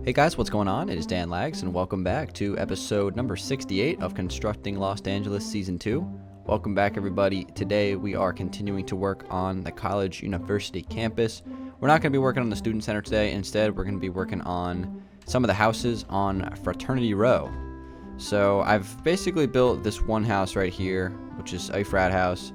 Hey guys, what's going on? It is Dan Lags, and welcome back to episode number 68 of Constructing Los Dangeles Season 2. Welcome back, everybody. Today we are continuing to work on the college university campus. We're not going to be working on the student center today. Instead, we're going to be working on some of the houses on Fraternity Row. So I've basically built this one house right here, which is a frat house.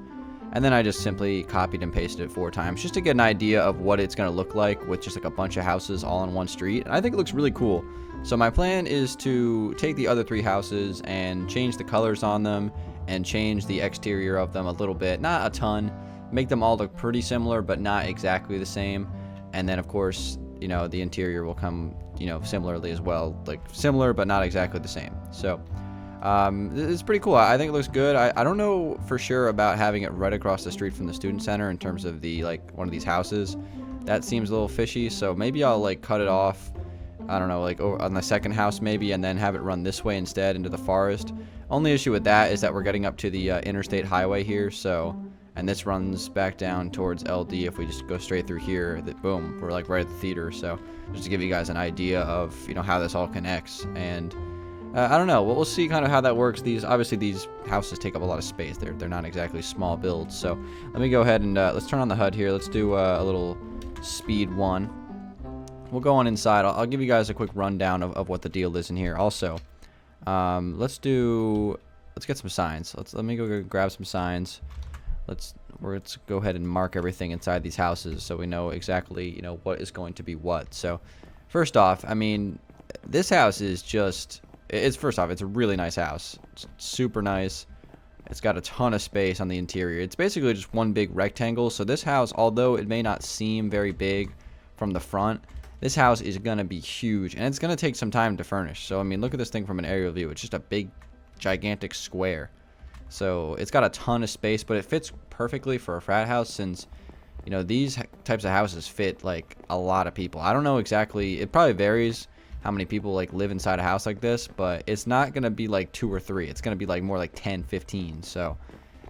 And then I just simply copied and pasted it 4 times just to get an idea of what it's going to look like with just like a bunch of houses all on one street. And I think it looks really cool. So my plan is to take the other 3 houses and change the colors on them and change the exterior of them a little bit. Not a ton. Make them all look pretty similar, but not exactly the same. And then, of course, you know, the interior will come, you know, similarly as well. Like similar, but not exactly the same. So it's pretty cool. I think it looks good. I don't know for sure about having it right across the street from the student center in terms of the one of these houses. That seems a little fishy, so maybe I'll like cut it off, I don't know, like on the second house maybe, and then have it run this way instead into the forest. Only issue with that is that we're getting up to the interstate highway here, so, and this runs back down towards LD. If we just go straight through here, that boom, we're like right at the theater. So just to give you guys an idea of, you know, how this all connects. And I don't know. We'll see kind of how that works. Obviously these houses take up a lot of space. They're not exactly small builds. So let me go ahead and let's turn on the HUD here. Let's do a little speed 1. We'll go on inside. I'll give you guys a quick rundown of what the deal is in here. Also, let's get some signs. Let me go grab some signs. Let's go ahead and mark everything inside these houses so we know exactly, you know, what is going to be what. So first off, I mean, this house is just, first off, it's a really nice house. It's super nice. It's got a ton of space on the interior. It's basically just one big rectangle. So this house, although it may not seem very big from the front, this house is going to be huge, and it's going to take some time to furnish. So, I mean, look at this thing from an aerial view. It's just a big, gigantic square. So it's got a ton of space, but it fits perfectly for a frat house since, you know, these types of houses fit like a lot of people. I don't know exactly. It probably varies how many people like live inside a house like this, but it's not going to be like 2 or 3. It's going to be like more like 10, 15. So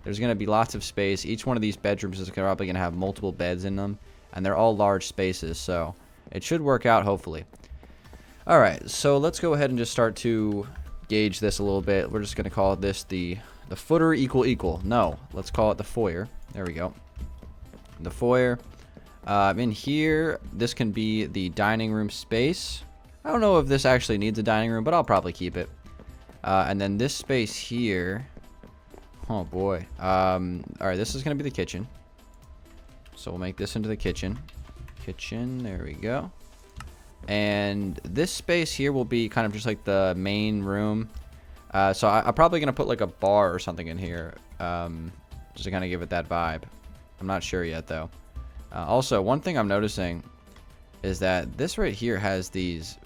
there's going to be lots of space. Each one of these bedrooms is probably going to have multiple beds in them, and they're all large spaces. So it should work out, hopefully. All right, so let's go ahead and just start to gauge this a little bit. We're just going to call this the footer equal. No, let's call it the foyer. There we go. The foyer. In here, this can be the dining room space. I don't know if this actually needs a dining room, but I'll probably keep it. And then this space here. Oh, boy. All right, this is going to be the kitchen. So we'll make this into the kitchen. There we go. And this space here will be kind of just like the main room. So I'm probably going to put like a bar or something in here. Just to kind of give it that vibe. I'm not sure yet, though. Also, one thing I'm noticing is that this right here has these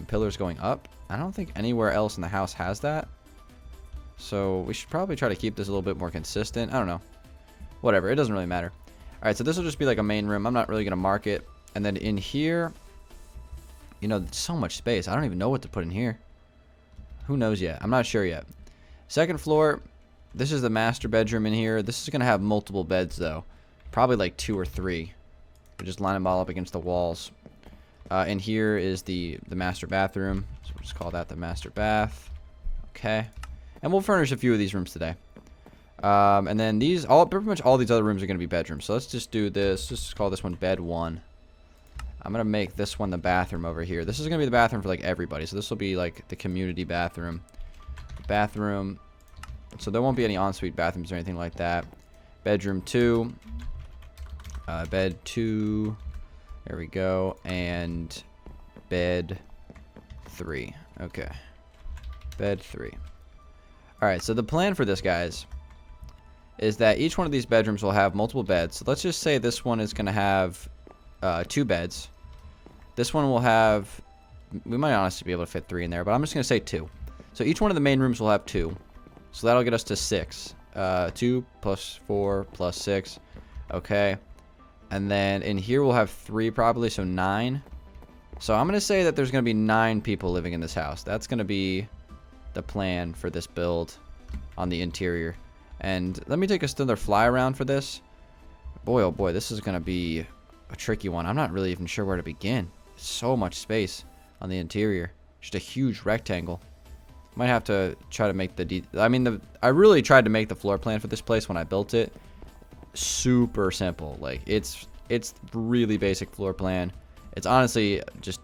pillars going up. I don't think anywhere else in the house has that. So we should probably try to keep this a little bit more consistent. I don't know. Whatever. It doesn't really matter. All right, so this will just be like a main room. I'm not really going to mark it. And then in here, you know, there's so much space. I don't even know what to put in here. Who knows yet? I'm not sure yet. Second floor, this is the master bedroom in here. This is going to have multiple beds, though. Probably like 2 or 3. We just line them all up against the walls. And here is the master bathroom. So we'll just call that the master bath. Okay. And we'll furnish a few of these rooms today. And then pretty much all these other rooms are going to be bedrooms. So let's just do this. Just call this one bed 1. I'm going to make this one the bathroom over here. This is going to be the bathroom for like everybody. So this will be like the community bathroom. So there won't be any ensuite bathrooms or anything like that. Bedroom 2. Bed 2. There we go. And bed 3. Okay. Bed 3. All right. So the plan for this, guys, is that each one of these bedrooms will have multiple beds. So let's just say this one is going to have 2 beds. This one will have, we might honestly be able to fit 3 in there, but I'm just going to say 2. So each one of the main rooms will have 2. So that'll get us to 6. 2 plus 4 plus 6. Okay. And then in here we'll have 3 probably, so 9. So I'm going to say that there's going to be 9 people living in this house. That's going to be the plan for this build on the interior. And let me take another fly around for this. Boy, oh boy, this is going to be a tricky one. I'm not really even sure where to begin. So much space. on the interior. Just a huge rectangle. Might have to try to make the I really tried to make the floor plan for this place when I built it super simple. Like it's really basic floor plan. It's honestly just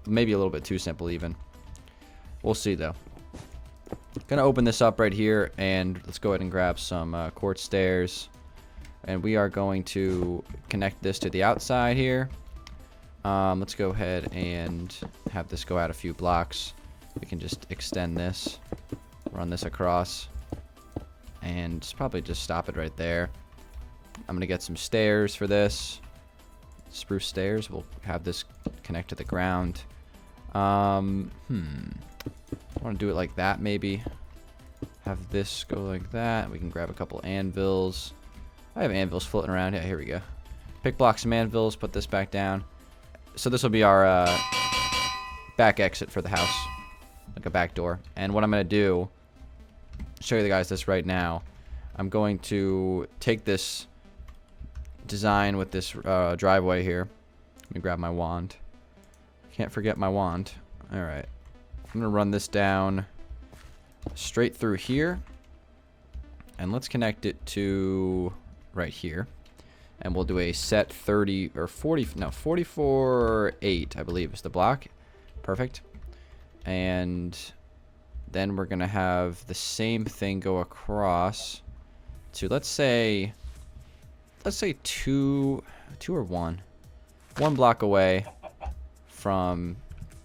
maybe a little bit too simple even. We'll see though. Gonna open this up right here, and let's go ahead and grab some quartz stairs, and we are going to connect this to the outside here. Let's go ahead and have this go out a few blocks. We can just extend this, run this across, and probably just stop it right there. I'm gonna get some stairs for this. Spruce stairs. We'll have this connect to the ground. I want to do it like that maybe. Have this go like that. We can grab a couple anvils. I have anvils floating around. Yeah, here we go. Pick block some anvils. Put this back down. So this will be our back exit for the house, like a back door. And what I'm gonna do, show you guys this right now. I'm going to take this design with this driveway here. Let me grab my wand. Can't forget my wand. All right. I'm gonna run this down straight through here, and let's connect it to right here, and we'll do a set 30 or 40, no 44.8 I believe is the block. Perfect. And then we're gonna have the same thing go across to, let's say two or one block away from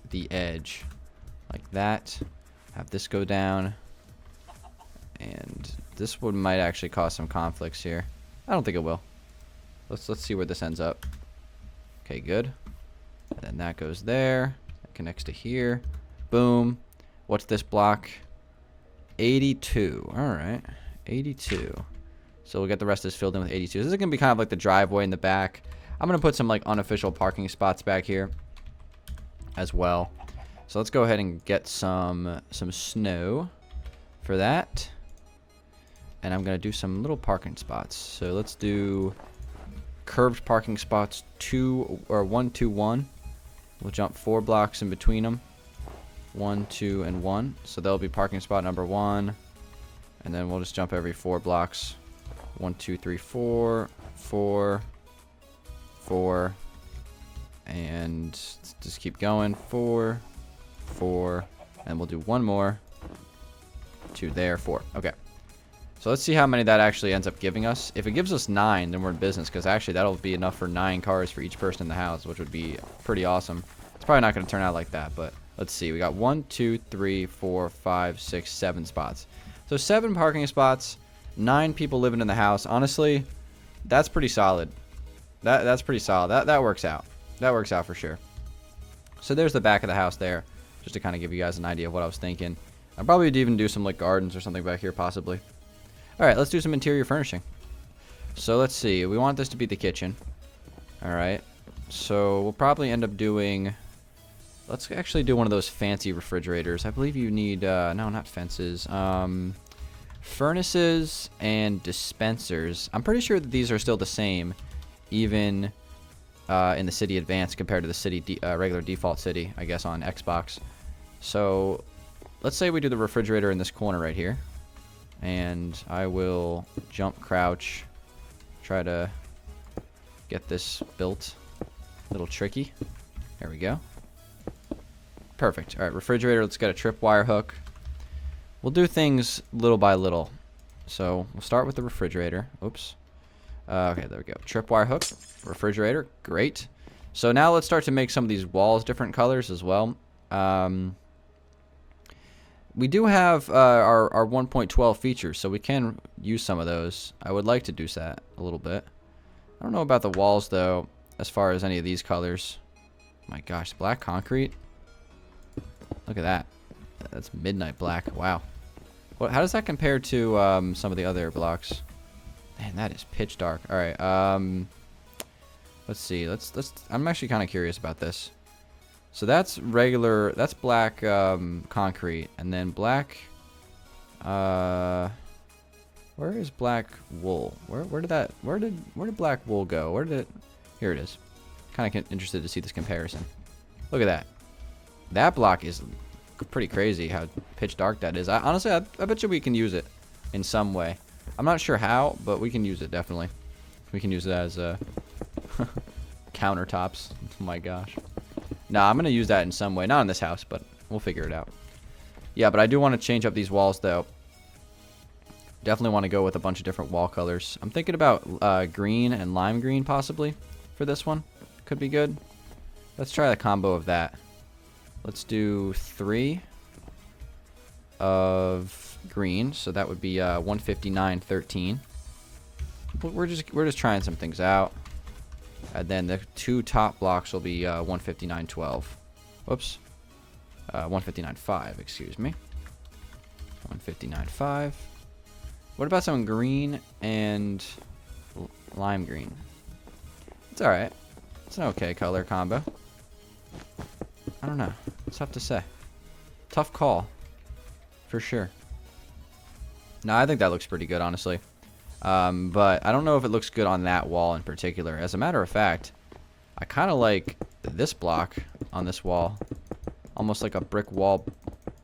the edge, like that. Have this go down, and this one might actually cause some conflicts here. I don't think it will. Let's see where this ends up. Okay, good. And then that goes there. That connects to here. Boom. What's this block? 82. All right, 82. So we'll get the rest of this filled in with 82. This is gonna be kind of like the driveway in the back. I'm gonna put some like unofficial parking spots back here as well. So let's go ahead and get some snow for that. And I'm gonna do some little parking spots. So let's do curved parking spots 1, 2, 1. We'll jump 4 blocks in between them. 1, 2, and 1. So that'll be parking spot number 1. And then we'll just jump every 4 blocks. 1, 2, 3, 4, 4, 4, and just keep going. 4, 4, and we'll do one more. 2 there, 4. Okay. So let's see how many that actually ends up giving us. If it gives us 9, then we're in business, because actually that'll be enough for 9 cars for each person in the house, which would be pretty awesome. It's probably not going to turn out like that, but let's see. We got 1, 2, 3, 4, 5, 6, 7 spots. So 7 parking spots, 9 people living in the house. Honestly, that's pretty solid. That's pretty solid. That works out. That works out for sure. So there's the back of the house there, just to kind of give you guys an idea of what I was thinking. I'll probably even do some like gardens or something back here possibly. All right, let's do some interior furnishing. So let's see. We want this to be the kitchen. All right. So we'll probably end up doing, let's actually do one of those fancy refrigerators. I believe you need, no, not fences. Furnaces and dispensers. I'm pretty sure that these are still the same, even in the city advanced compared to the city regular default city, I guess, on Xbox. So let's say we do the refrigerator in this corner right here, and I will jump crouch, try to get this built. A little tricky. There we go. Perfect. All right, refrigerator. Let's get a tripwire hook. We'll do things little by little. So we'll start with the refrigerator. Oops. Okay, there we go. Tripwire hook, refrigerator, great. So now let's start to make some of these walls different colors as well. We do have our 1.12 features, so we can use some of those. I would like to do that a little bit. I don't know about the walls, though, as far as any of these colors. My gosh, black concrete. Look at that. That's midnight black. Wow. How does that compare to some of the other blocks? Man, that is pitch dark. All right. Let's see. I'm actually kind of curious about this. So that's regular. That's black concrete, and then black. Where is black wool? Where did black wool go? Where did it? Here it is. Kind of interested to see this comparison. Look at that. That block is pretty crazy how pitch dark that is. Honestly, I bet you we can use it in some way. I'm not sure how, but we can use it definitely. We can use it as countertops. Oh my gosh. Nah, I'm going to use that in some way. Not in this house, but we'll figure it out. Yeah, but I do want to change up these walls, though. Definitely want to go with a bunch of different wall colors. I'm thinking about green and lime green, possibly, for this one. Could be good. Let's try the combo of that. Let's do 3 of green, so that would be 159.13. We're just trying some things out. And then the 2 top blocks will be 159.12. Whoops. 159.5, excuse me. 159.5. What about some green and lime green? It's alright. It's an okay color combo. I don't know. It's tough to say. Tough call. For sure. No, I think that looks pretty good, honestly. But I don't know if it looks good on that wall in particular. As a matter of fact, I kind of like this block on this wall. Almost like a brick wall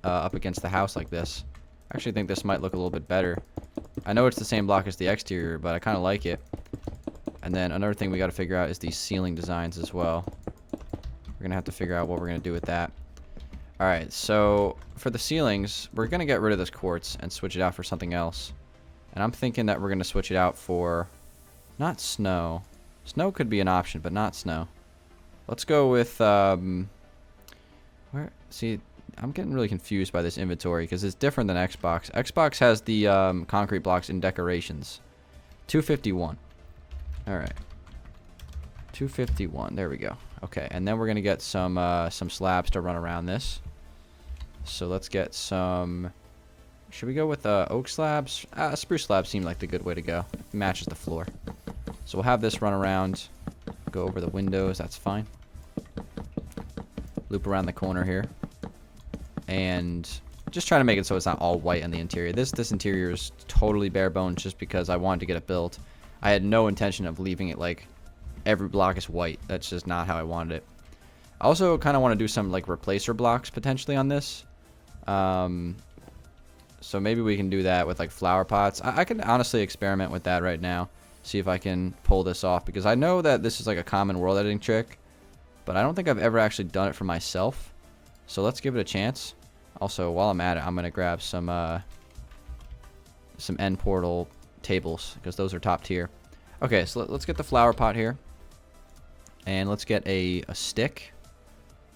up against the house like this. I actually think this might look a little bit better. I know it's the same block as the exterior, but I kind of like it. And then another thing we got to figure out is these ceiling designs as well. We're going to have to figure out what we're going to do with that. Alright, so for the ceilings, we're going to get rid of this quartz and switch it out for something else. And I'm thinking that we're going to switch it out for not snow. Snow could be an option, but not snow. Let's go with see, I'm getting really confused by this inventory because it's different than Xbox. Xbox has the concrete blocks in decorations. 251. Alright. 251. There we go. Okay, and then we're going to get some slabs to run around this. So let's get some... Should we go with oak slabs? Spruce slabs seem like the good way to go. It matches the floor. So we'll have this run around. Go over the windows. That's fine. Loop around the corner here. And just trying to make it so it's not all white on the interior. This interior is totally bare bones just because I wanted to get it built. I had no intention of leaving it like every block is white. That's just not how I wanted it. I also kind of want to do some like replacer blocks potentially on this. So maybe we can do that with like flower pots. I can honestly experiment with that right now. See if I can pull this off. Because I know that this is like a common world editing trick. But I don't think I've ever actually done it for myself. So let's give it a chance. Also, while I'm at it, I'm going to grab some end portal tables. Because those are top tier. Okay, so let's get the flower pot here. And let's get a stick.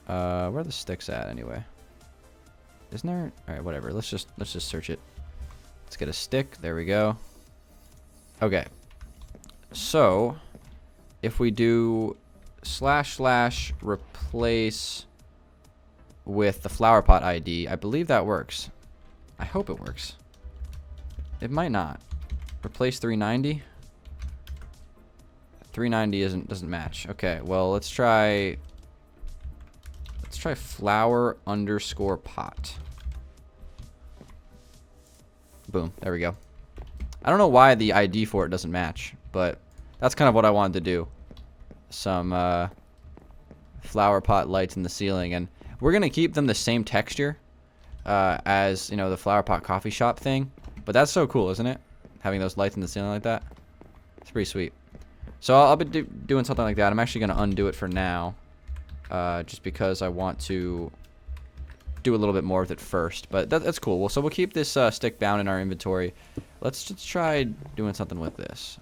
Where are the sticks at anyway? Isn't there? Alright, whatever. Let's just search it. Let's get a stick. There we go. Okay. So, if we do / replace with the flower pot ID, I believe that works. I hope it works. It might not. Replace 390. 390 doesn't match. Okay, well let's try flower _ pot. Boom, there we go. I don't know why the ID for it doesn't match, but that's kind of what I wanted to do. Some flower pot lights in the ceiling, and we're gonna keep them the same texture as, you know, the flower pot coffee shop thing. But that's so cool, isn't it? Having those lights in the ceiling like that. It's pretty sweet. So I'll be doing something like that. I'm actually gonna undo it for now, just because I want to do a little bit more with it first. But that's cool. Well, so we'll keep this stick bound in our inventory. Let's just try doing something with this.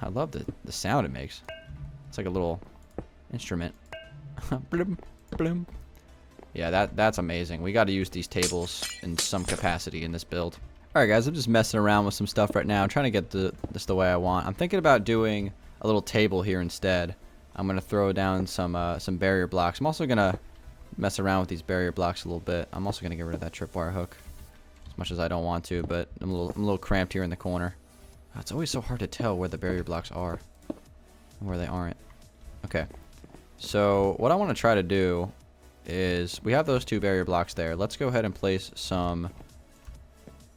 I love the sound it makes. It's like a little instrument. Bloom, bloom. Yeah, that's amazing. We got to use these tables in some capacity in this build. Alright guys, I'm just messing around with some stuff right now. I'm trying to get this the way I want. I'm thinking about doing a little table here instead. I'm going to throw down some barrier blocks. I'm also going to mess around with these barrier blocks a little bit. I'm also going to get rid of that tripwire hook. As much as I don't want to, but I'm a little cramped here in the corner. It's always so hard to tell where the barrier blocks are and where they aren't. Okay. So what I want to try to do is, we have those 2 barrier blocks there. Let's go ahead and place some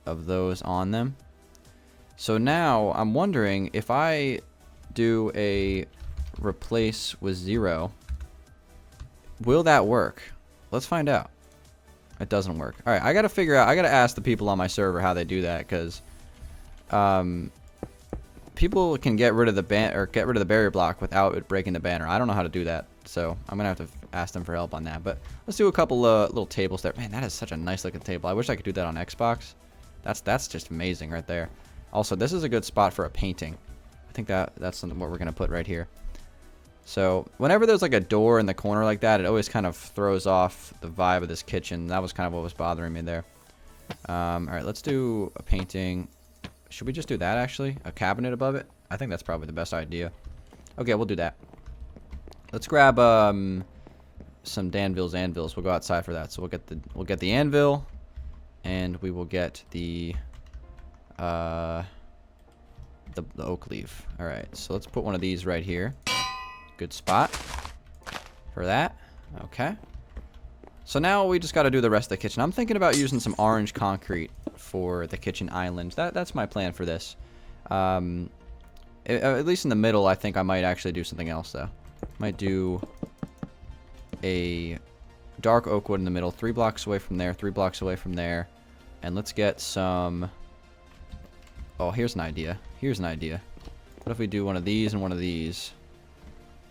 of those on them. So now I'm wondering if I do a replace with 0, will that work? Let's find out. It doesn't work. All right, I gotta figure out. I gotta ask the people on my server how they do that, because people can get rid of the barrier block without it breaking the banner. I don't know how to do that, so I'm gonna have to ask them for help on that. But let's do a couple little tables there. Man, that is such a nice looking table. I wish I could do that on Xbox. That's just amazing right there. Also, this is a good spot for a painting. I think that's something what we're gonna put right here. So whenever there's like a door in the corner like that, it always kind of throws off the vibe of this kitchen. That was kind of what was bothering me there. All right, let's do a painting. Should we just do that, actually? A cabinet above it? I think that's probably the best idea. Okay, we'll do that. Let's grab some Dangeles anvils. We'll go outside for that. So we'll get the anvil, and we will get the oak leaf. All right, so let's put one of these right here. Good spot for that. Okay. So now we just got to do the rest of the kitchen. I'm thinking about using some orange concrete for the kitchen island. That's my plan for this. At least in the middle, I think I might actually do something else, though. Might do a dark oak wood in the middle, 3 blocks away from there, 3 blocks away from there. And let's get some... Oh, here's an idea. Here's an idea. What if we do one of these and one of these?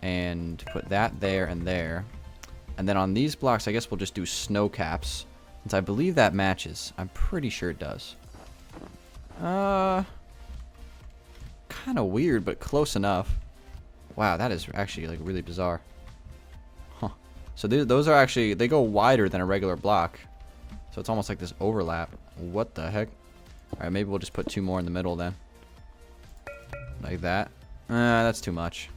And put that there and there. And then on these blocks, I guess we'll just do snow caps. Since I believe that matches. I'm pretty sure it does. Kind of weird, but close enough. Wow, that is actually like really bizarre. Huh. So those are actually, they go wider than a regular block. So it's almost like this overlap. What the heck? Alright, maybe we'll just put 2 more in the middle then. Like that. That's too much.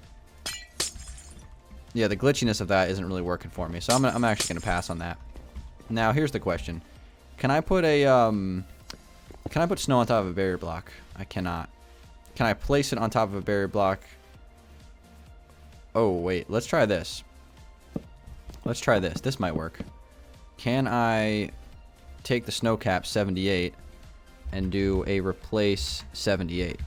Yeah, the glitchiness of that isn't really working for me, so I'm actually gonna pass on that. Now here's the question: can I put snow on top of a barrier block? I cannot. Can I place it on top of a barrier block? Oh wait, let's try this. Let's try this. This might work. Can I take the snow cap 78 and do a replace 78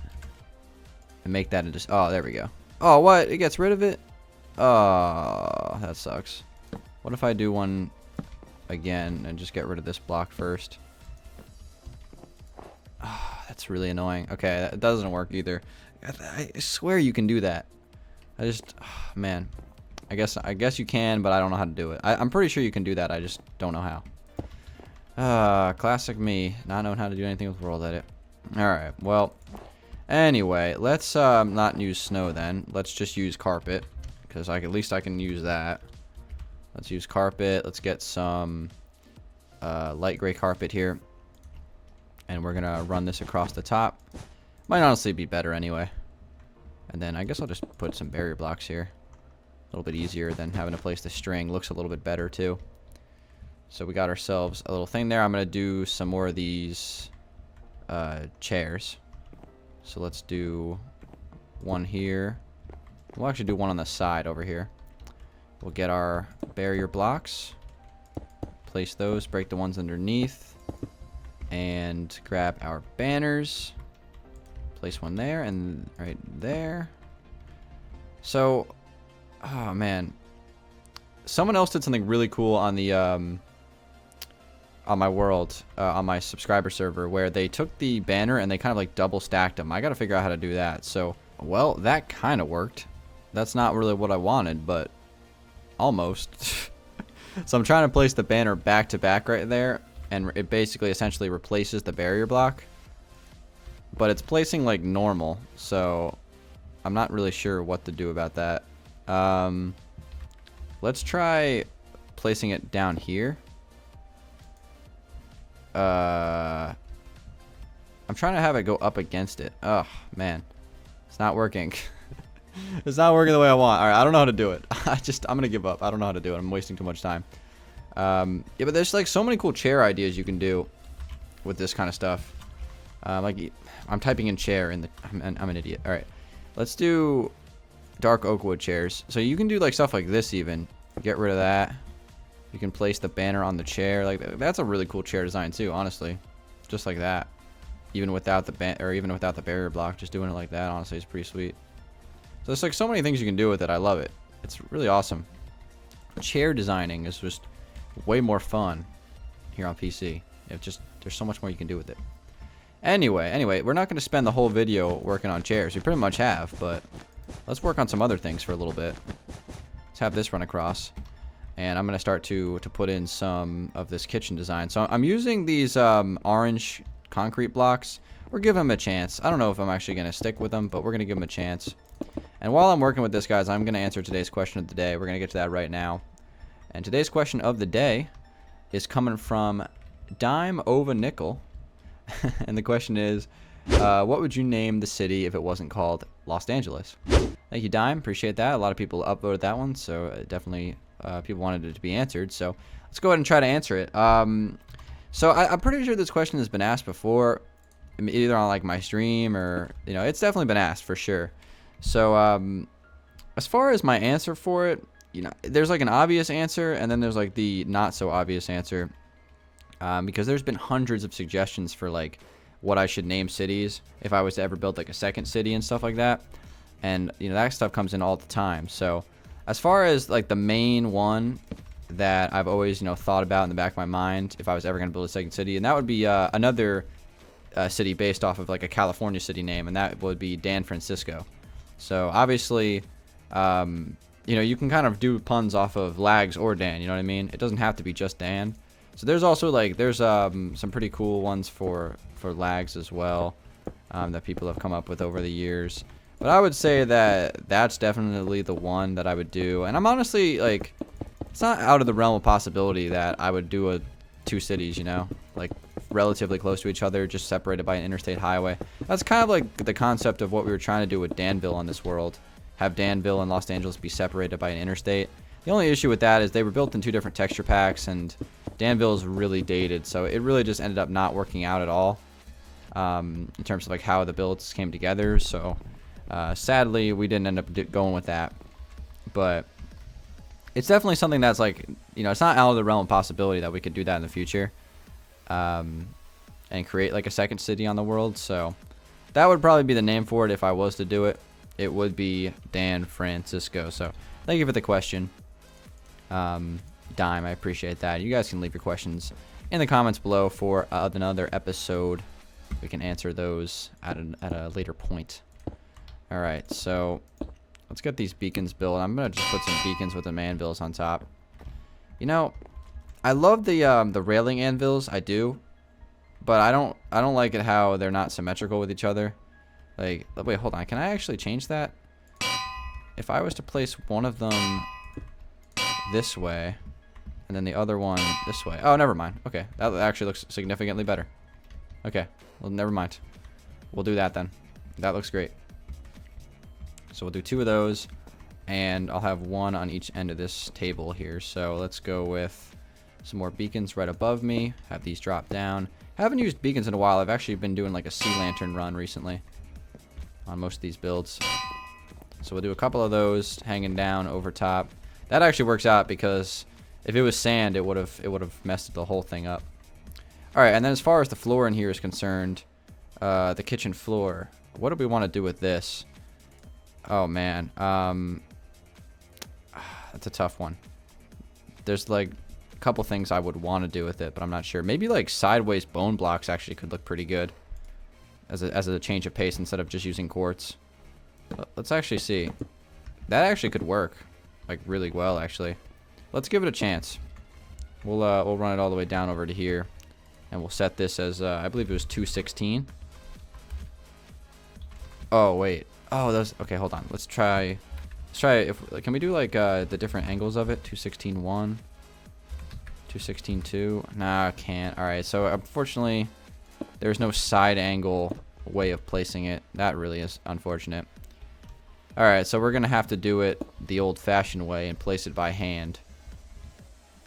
and make that into? Oh, there we go. Oh, what? It gets rid of it. Oh, that sucks. What if I do one again and just get rid of this block first? Oh, that's really annoying. Okay, that doesn't work either. I swear you can do that. Oh, man. I guess you can, but I don't know how to do it. I'm pretty sure you can do that. I just don't know how. Classic me, not knowing how to do anything with World Edit. Alright, well, anyway, let's not use snow then. Let's just use carpet. Because at least I can use that. Let's use carpet. Let's get some light gray carpet here. And we're going to run this across the top. Might honestly be better anyway. And then I guess I'll just put some barrier blocks here. A little bit easier than having to place the string. Looks a little bit better too. So we got ourselves a little thing there. I'm going to do some more of these chairs. So let's do one here. We'll actually do one on the side over here. We'll get our barrier blocks, place those, break the ones underneath, and grab our banners. Place one there and right there. So, oh man, someone else did something really cool on the on my world, on my subscriber server, where they took the banner and they kind of like double stacked them. I got to figure out how to do that. So, well, that kind of worked. That's not really what I wanted, but almost. So I'm trying to place the banner back to back right there, and it basically essentially replaces the barrier block. But it's placing like normal, so I'm not really sure what to do about that. Let's try placing it down here. I'm trying to have it go up against it. Oh, man. It's not working. It's not working the way I want. Alright, I don't know how to do it. I'm going to give up. I don't know how to do it. I'm wasting too much time. Yeah, but there's like so many cool chair ideas you can do with this kind of stuff. Like, I'm typing in chair in the... I'm an idiot. Alright. Let's do dark oak wood chairs. So you can do like stuff like this even. Get rid of that. You can place the banner on the chair. Like, that's a really cool chair design too, honestly. Just like that. Even without the even without the barrier block, just doing it like that, honestly, is pretty sweet. So there's like so many things you can do with it. I love it. It's really awesome. Chair designing is just way more fun here on PC. There's so much more you can do with it. Anyway, we're not going to spend the whole video working on chairs. We pretty much have, but let's work on some other things for a little bit. Let's have this run across. And I'm going to start to put in some of this kitchen design. So I'm using these orange concrete blocks. We're giving them a chance. I don't know if I'm actually going to stick with them, but we're going to give them a chance. And while I'm working with this, guys, I'm going to answer today's question of the day. We're going to get to that right now. And today's question of the day is coming from Dime Over Nickel. And the question is, what would you name the city if it wasn't called Los Angeles? Thank you, Dime. Appreciate that. A lot of people upvoted that one, so definitely people wanted it to be answered. So let's go ahead and try to answer it. So I'm pretty sure this question has been asked before, either on like my stream or, you know, it's definitely been asked for sure. So as far as my answer for it, you know, there's like an obvious answer, and then there's like the not so obvious answer. Because there's been hundreds of suggestions for like what I should name cities if I was to ever build like a second city and stuff like that. And, you know, that stuff comes in all the time. So as far as like the main one that I've always, you know, thought about in the back of my mind if I was ever going to build a second city, and that would be another city based off of like a California city name, and that would be Dan Francisco. So obviously, you know, you can kind of do puns off of Lags or Dan, you know what I mean? It doesn't have to be just Dan. So there's also like there's some pretty cool ones for Lags as well that people have come up with over the years. But I would say that that's definitely the one that I would do. And I'm honestly like, it's not out of the realm of possibility that I would do two cities, you know, like relatively close to each other, just separated by an interstate highway. That's kind of like the concept of what we were trying to do with Danville on this world. Have Danville and Los Angeles be separated by an interstate. The only issue with that is they were built in two different texture packs, and Danville is really dated, so it really just ended up not working out at all in terms of like how the builds came together. So sadly, we didn't end up going with that. But it's definitely something that's like, you know, it's not out of the realm of possibility that we could do that in the future and create like a second city on the world. So that would probably be the name for it if I was to do it. It would be Dan Francisco. So thank you for the question. Dime, I appreciate that. You guys can leave your questions in the comments below for another episode. We can answer those at a later point. All right, so let's get these beacons built. I'm gonna just put some beacons with the anvils on top. You know, I love the railing anvils. I do, but I don't like it how they're not symmetrical with each other. Like, wait, hold on. Can I actually change that? If I was to place one of them this way, and then the other one this way. Oh, never mind. Okay, that actually looks significantly better. Okay, well, never mind. We'll do that then. That looks great. So we'll do two of those, and I'll have one on each end of this table here. So let's go with some more beacons right above me. Have these drop down. Haven't used beacons in a while. I've actually been doing like a sea lantern run recently on most of these builds. So we'll do a couple of those hanging down over top. That actually works out because if it was sand, it would have messed the whole thing up. All right, and then as far as the floor in here is concerned, the kitchen floor, what do we want to do with this? Oh man, that's a tough one. There's like a couple things I would want to do with it, but I'm not sure. Maybe like sideways bone blocks actually could look pretty good as a change of pace instead of just using quartz. Let's actually see. That actually could work like really well actually. Let's give it a chance. We'll run it all the way down over to here, and we'll set this as I believe it was 216. Oh wait. Oh, those. Okay, hold on. Let's try. Can we do like the different angles of it? 216 1, 216 2. Nah, I can't. All right. So unfortunately, there's no side angle way of placing it. That really is unfortunate. All right. So we're gonna have to do it the old-fashioned way and place it by hand.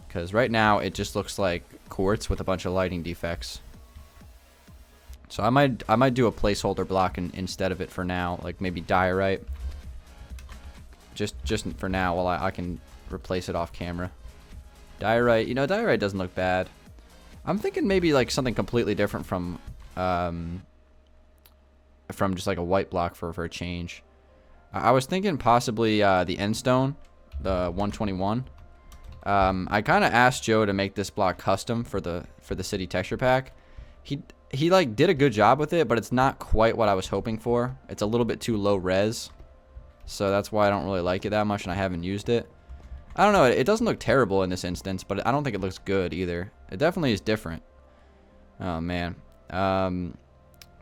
Because right now it just looks like quartz with a bunch of lighting defects. So I might do a placeholder block instead of it for now, like maybe diorite. Just for now, while I can replace it off camera. Diorite, you know, diorite doesn't look bad. I'm thinking maybe like something completely different from just like a white block for a change. I was thinking possibly the end stone, the 121. I kind of asked Joe to make this block custom for the city texture pack. He like did a good job with it, but it's not quite what I was hoping for. It's a little bit too low res, so that's why I don't really like it that much, and I haven't used it. I don't know. It doesn't look terrible in this instance, but I don't think it looks good either. It definitely is different. Oh man.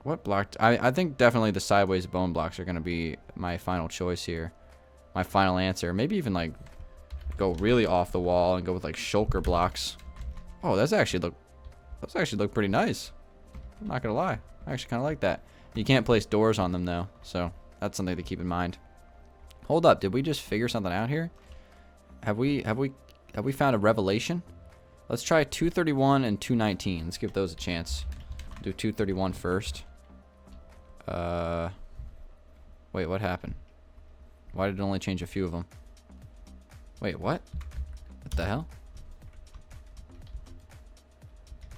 What block? I think definitely the sideways bone blocks are gonna be my final choice here. My final answer. Maybe even like go really off the wall and go with like shulker blocks. Oh, those actually look pretty nice. I'm not gonna lie. I actually kind of like that. You can't place doors on them though, so that's something to keep in mind. Hold up, did we just figure something out here? Have we found a revelation? Let's try 231 and 219. Let's give those a chance. Do 231 first. Wait, what happened? Why did it only change a few of them? Wait, what? What the hell?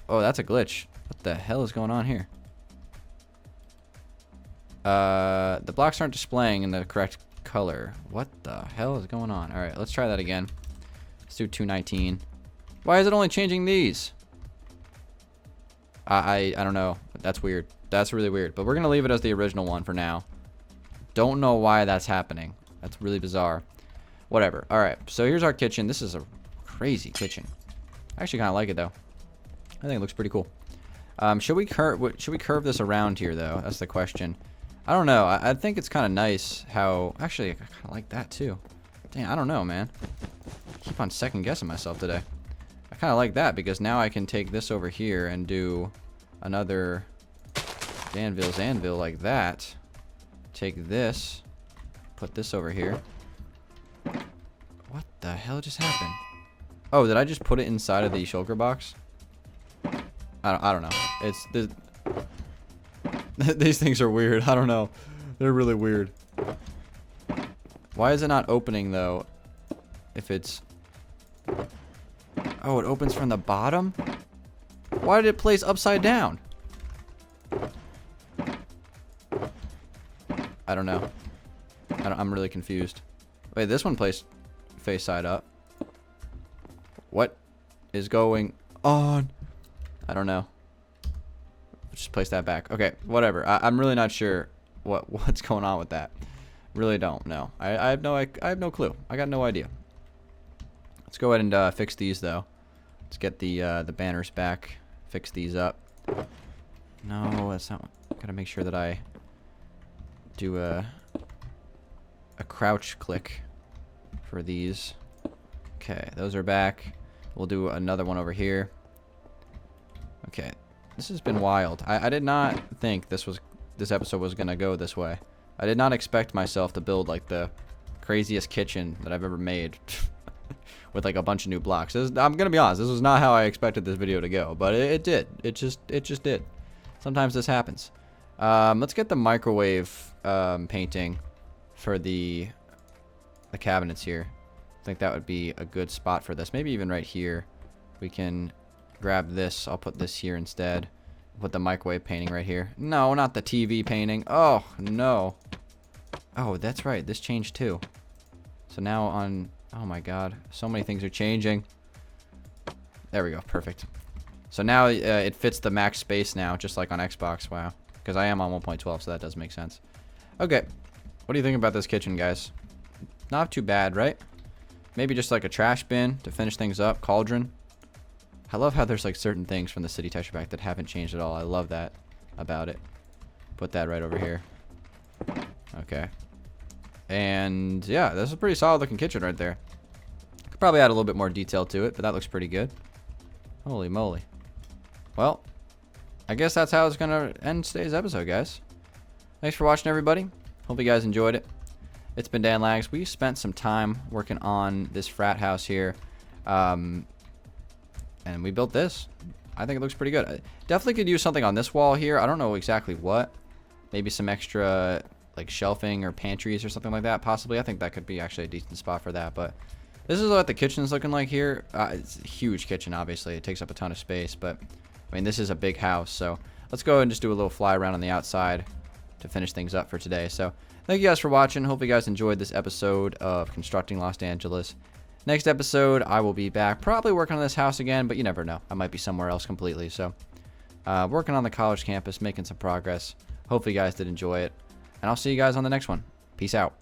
Oh, that's a glitch. What the hell is going on here? The blocks aren't displaying in the correct color. What the hell is going on? Alright, let's try that again. Let's do 219. Why is it only changing these? I don't know. That's weird. That's really weird. But we're going to leave it as the original one for now. Don't know why that's happening. That's really bizarre. Whatever. Alright, so here's our kitchen. This is a crazy kitchen. I actually kind of like it, though. I think it looks pretty cool. Should we curve this around here, though? That's the question. I don't know. I think it's kind of nice how... Actually, I kind of like that, too. Dang, I don't know, man. I keep on second-guessing myself today. I kind of like that because now I can take this over here and do another Danville's anvil like that. Take this, put this over here. What the hell just happened? Oh, did I just put it inside of the shulker box? I don't know. It's this. These things are weird. I don't know. They're really weird. Why is it not opening though? If it's... Oh, it opens from the bottom? Why did it place upside down? I don't know. I'm really confused. Wait, this one placed face side up. What is going on? I don't know. Just place that back. Okay, whatever. I'm really not sure what's going on with that. Really don't know. I have no clue. I got no idea. Let's go ahead and fix these though. Let's get the banners back. Fix these up. No, that's not. Gotta make sure that I do a crouch click for these. Okay, those are back. We'll do another one over here. Okay, this has been wild. I did not think this episode was gonna go this way. I did not expect myself to build like the craziest kitchen that I've ever made with like a bunch of new blocks. I'm gonna be honest, this was not how I expected this video to go, but it did. It just did. Sometimes this happens. Let's get the microwave painting for the cabinets here. I think that would be a good spot for this. Maybe even right here. We can grab this. I'll put this here instead. Put the microwave painting right here. No, not the TV painting. Oh, no. Oh, that's right. This changed too. So now on... Oh my god. So many things are changing. There we go. Perfect. So now it fits the max space now, just like on Xbox. Wow. Because I am on 1.12, so that does make sense. Okay. What do you think about this kitchen, guys? Not too bad, right? Maybe just like a trash bin to finish things up. Cauldron. I love how there's like certain things from the city texture pack that haven't changed at all. I love that about it. Put that right over here. Okay. And yeah, this is a pretty solid looking kitchen right there. Could probably add a little bit more detail to it, but that looks pretty good. Holy moly. Well, I guess that's how it's gonna end today's episode, guys. Thanks for watching, everybody. Hope you guys enjoyed it. It's been Dan Lags. We spent some time working on this frat house here. And we built this. I think it looks pretty good. I definitely could use something on this wall here. I don't know exactly what. Maybe some extra like shelving or pantries or something like that. Possibly. I think that could be actually a decent spot for that. But this is what the kitchen's looking like here. It's a huge kitchen, obviously. It takes up a ton of space. But, I mean, this is a big house. So let's go ahead and just do a little fly around on the outside to finish things up for today. So thank you guys for watching. Hope you guys enjoyed this episode of Constructing Los Angeles. Next episode, I will be back, probably working on this house again, but you never know. I might be somewhere else completely. So, working on the college campus, making some progress. Hopefully you guys did enjoy it. And I'll see you guys on the next one. Peace out.